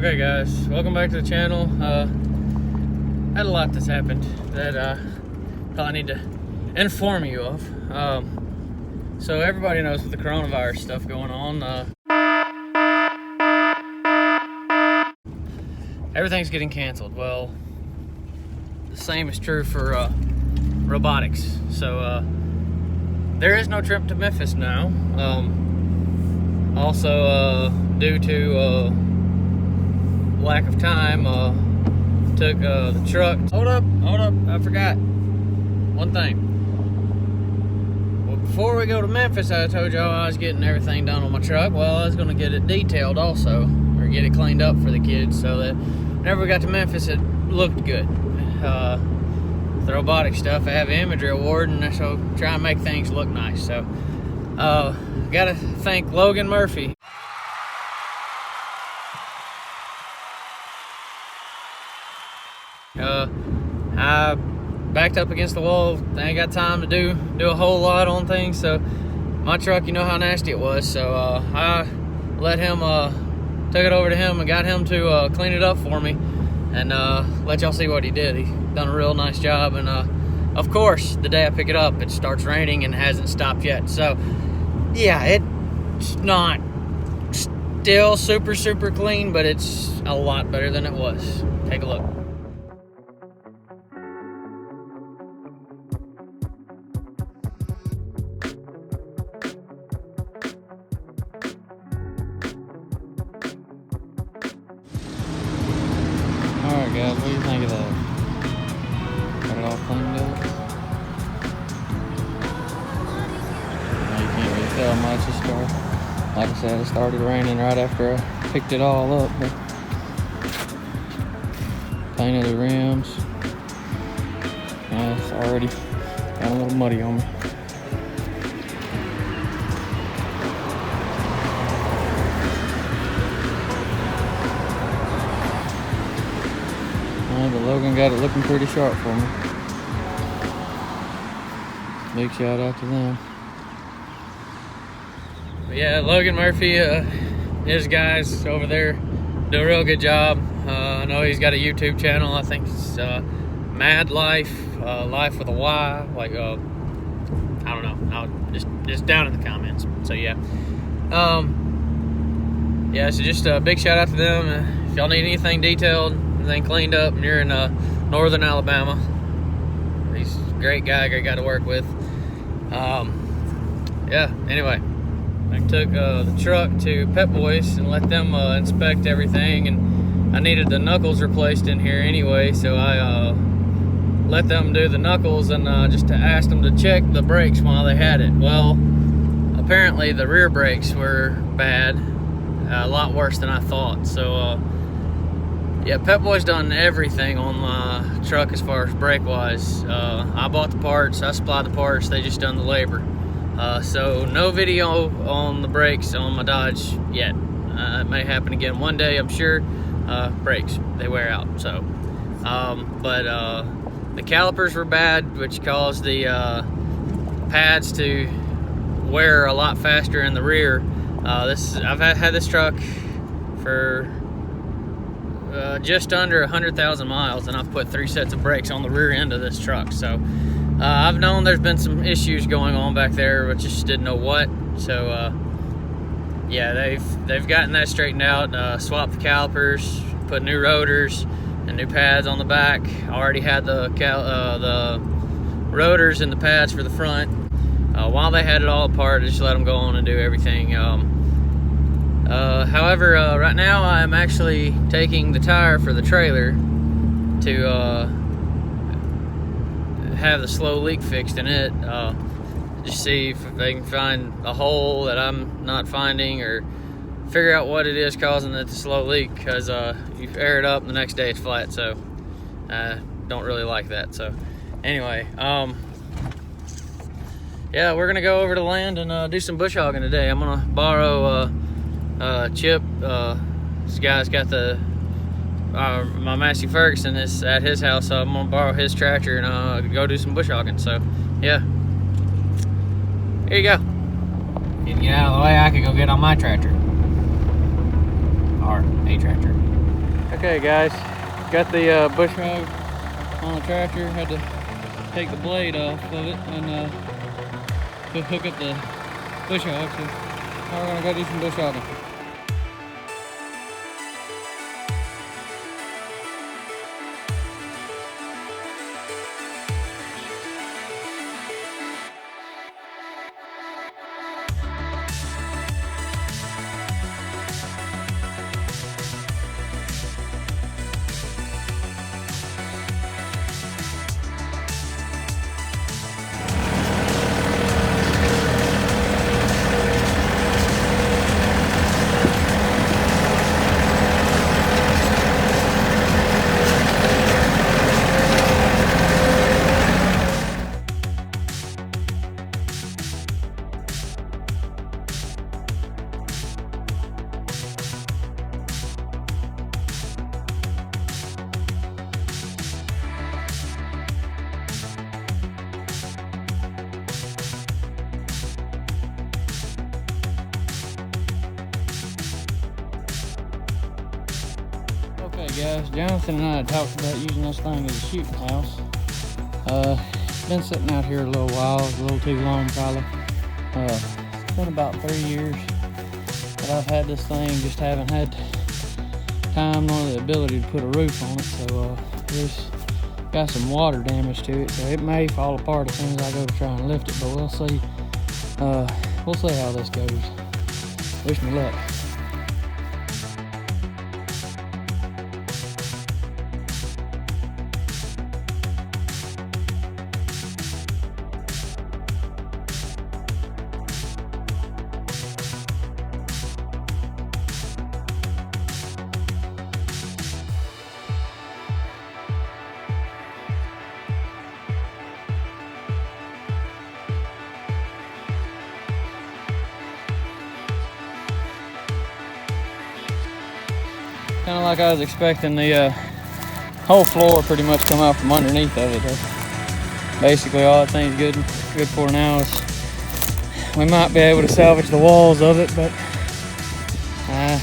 Okay guys, welcome back to the channel. Had a lot that's happened that probably need to inform you of. So everybody knows with the coronavirus stuff going on, everything's getting canceled. Well, the same is true for robotics. So there is no trip to Memphis now. Also, due to lack of time, took the truck. Hold up, I forgot one thing. Well, before we go to Memphis, I told y'all I was getting everything done on my truck. Well, I was gonna get it detailed also, or get it cleaned up for the kids, so that whenever we got to Memphis, it looked good. The robotic stuff, I have an imagery award, and so try and make things look nice. So, gotta thank Logan Murphy. I backed up against the wall. I ain't got time to do a whole lot on things. So my truck, you know how nasty it was. So I let him, took it over to him and got him to clean it up for me, and let y'all see what he did. He done a real nice job. And of course, the day I pick it up, it starts raining and hasn't stopped yet. So yeah, it's not still super clean, but it's a lot better than it was. Take a look. Alright guys, what do you think of that? Got it all cleaned up? Now you can't really tell much. Like I said, it started raining right after I picked it all up. But painted the rims. Yeah, it's already got a little muddy on me. But Logan got it looking pretty sharp for me. Big shout out to them. But yeah, Logan Murphy, his guys over there do a real good job. I know he's got a YouTube channel. I think it's Mad Life, Life with a Y. Like, I don't know. I'll just down in the comments. So yeah. Yeah, so just a big shout out to them. If y'all need anything detailed, anything cleaned up, and you're in northern Alabama, he's a great guy to work with. Yeah, anyway, I took the truck to Pep Boys and let them inspect everything, and I needed the knuckles replaced in here anyway, so I let them do the knuckles, and just asked them to check the brakes while they had it. Well, apparently the rear brakes were bad, a lot worse than I thought. So yeah, Pep Boys done everything on my truck as far as brake wise. I bought the parts, I supplied the parts, they just done the labor. So no video on the brakes on my Dodge yet. It may happen again one day, I'm sure. Brakes, they wear out. So, but the calipers were bad, which caused the pads to wear a lot faster in the rear. I've had this truck for just under 100,000 miles, and I've put 3 sets of brakes on the rear end of this truck. So I've known there's been some issues going on back there, but just didn't know what. So yeah, they've gotten that straightened out. Swapped the calipers, put new rotors and new pads on the back. I already had the rotors and the pads for the front. While they had it all apart, I just let them go on and do everything. However, right now I'm actually taking the tire for the trailer to have the slow leak fixed in it. Just see if they can find a hole that I'm not finding, or figure out what it is causing it to slow leak, because you air it up and the next day it's flat. So I don't really like that. So anyway, yeah, we're gonna go over to land and do some bush hogging today. I'm gonna borrow Chip. This guy's got my Massey Ferguson is at his house, so I'm gonna borrow his tractor and go do some bush hogging. So yeah, here you go. You can get out of the way, I could go get on my tractor, or a tractor. Okay guys, got the bush hog on the tractor. Had to take the blade off of it and hook up the bush hog. So now we're gonna go do some bush hogging. Okay guys, Jonathan and I had talked about using this thing as a shooting house. It's been sitting out here a little while, a little too long probably. It's been about 3 years that I've had this thing, just haven't had time nor the ability to put a roof on it. So there's got some water damage to it, so it may fall apart as soon as I go to try and lift it, but we'll see. We'll see how this goes. Wish me luck. Kind of like I was expecting, the whole floor pretty much come out from underneath of it. That's basically all I think is good for now. Is we might be able to salvage the walls of it, but I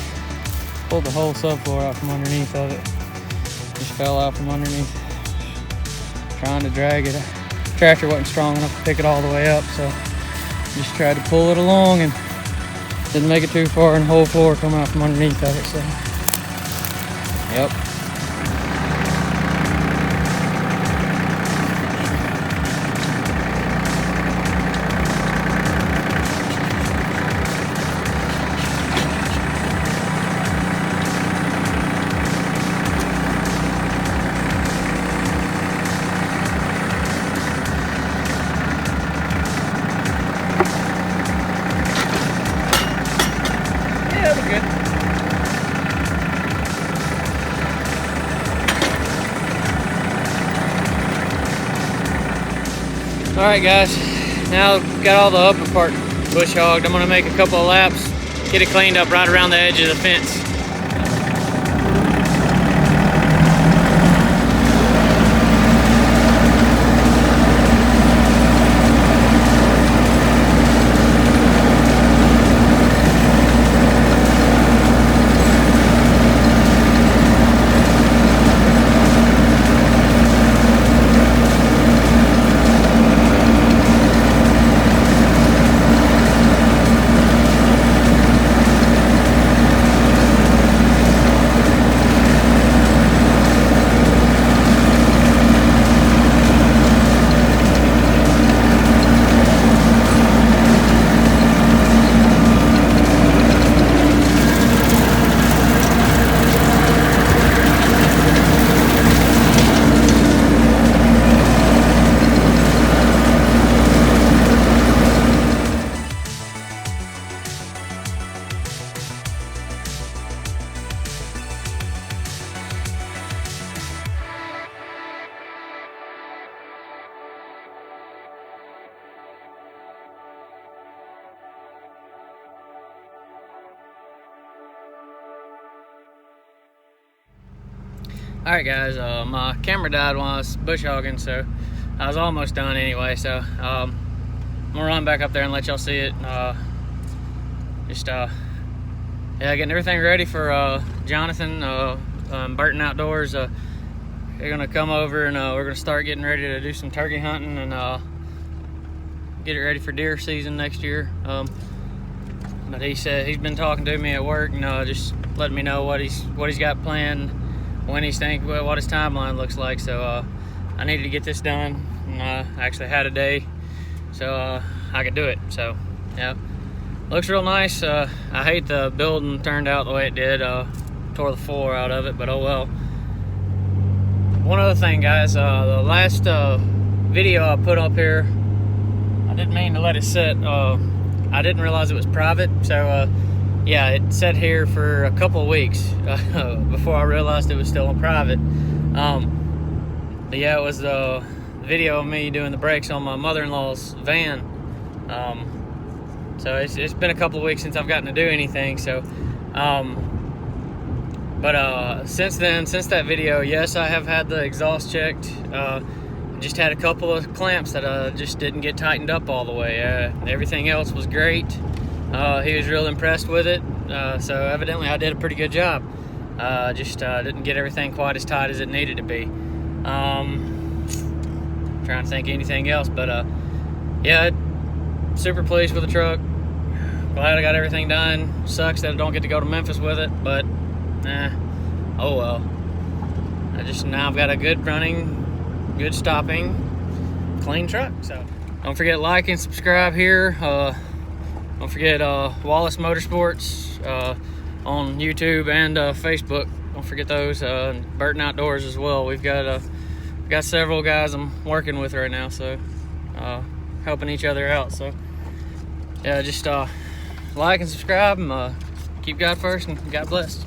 pulled the whole subfloor out from underneath of it. Just fell out from underneath. Trying to drag it. The tractor wasn't strong enough to pick it all the way up, so just tried to pull it along and didn't make it too far, and the whole floor come out from underneath of it. So. Yep. Yeah, we're good. Alright guys, now got all the upper part bush hogged. I'm going to make a couple of laps, get it cleaned up right around the edge of the fence. Alright guys, my camera died while I was bush hogging, so I was almost done anyway, so I'm gonna run back up there and let y'all see it. Yeah, getting everything ready for Jonathan. Burton Outdoors. They're gonna come over and we're gonna start getting ready to do some turkey hunting and get it ready for deer season next year. But he said he's been talking to me at work and just letting me know what he's got planned, when he's thinking, what his timeline looks like. So I needed to get this done, and I actually had a day so I could do it. So yeah, looks real nice. I hate the building turned out the way it did. Tore the floor out of it, but oh well. One other thing, guys, the last video I put up here, I didn't mean to let it sit. I didn't realize it was private, so yeah, it sat here for a couple of weeks before I realized it was still on private. But yeah, it was the video of me doing the brakes on my mother-in-law's van. So it's been a couple of weeks since I've gotten to do anything. So, but since then, since that video, yes, I have had the exhaust checked. Just had a couple of clamps that just didn't get tightened up all the way. Everything else was great. He was real impressed with it. So evidently I did a pretty good job. Just didn't get everything quite as tight as it needed to be. Trying to think of anything else, but yeah, super pleased with the truck. Glad I got everything done. Sucks that I don't get to go to Memphis with it, but oh well. Now I've got a good running, good stopping, clean truck. So don't forget to like and subscribe here. Don't forget Wallace Motorsports on YouTube and Facebook. Don't forget those. Burton Outdoors as well. We've got several guys I'm working with right now, so helping each other out. So yeah, just like and subscribe and keep God first, and God bless.